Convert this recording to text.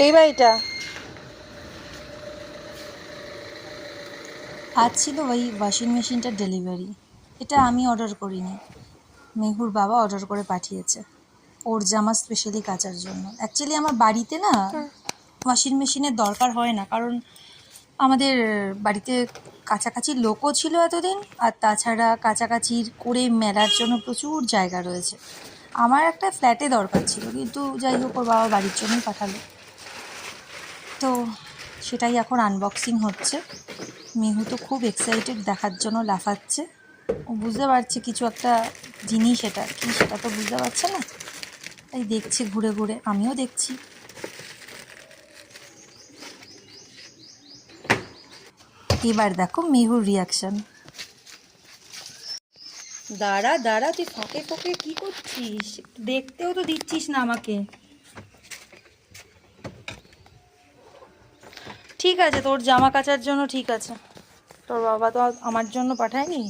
এই বাড়িটা আজ ছিল ওই ওয়াশিং মেশিনটার ডেলিভারি। এটা আমি অর্ডার করিনি, মেহুর বাবা অর্ডার করে পাঠিয়েছে ওর জামা স্পেশালি কাচার জন্য। অ্যাকচুয়ালি আমার বাড়িতে না ওয়াশিং মেশিনের দরকার হয় না, কারণ আমাদের বাড়িতে কাছাকাছি লোকও ছিল এতদিন, আর তাছাড়া কাছাকাছির করে মেলার জন্য প্রচুর জায়গা রয়েছে। আমার একটা ফ্ল্যাটে দরকার ছিল, কিন্তু যাই হোক ওর বাবা বাড়ির জন্যই পাঠালো। তো সেটাই এখন আনবক্সিং হচ্ছে। মেহু তো খুব এক্সাইটেড দেখার জন্য, লাফাচ্ছে। ও বুঝতে পারছে কিছু একটা জিনিস, এটা কি সেটা তো বুঝতে পারছে না, তাই দেখছে ঘুরে ঘুরে, আমিও দেখছি। এবার দেখো মেহুর রিয়াকশন। দাঁড়া দাঁড়া, তুই ফাঁকে ফাঁকে কি করছিস? দেখতেও তো দিচ্ছিস না আমাকে। ঠিক আছে, তোর জামা কাচার জন্য ঠিক আছে, তোর বাবা তো আমার জন্য পাঠায়নি।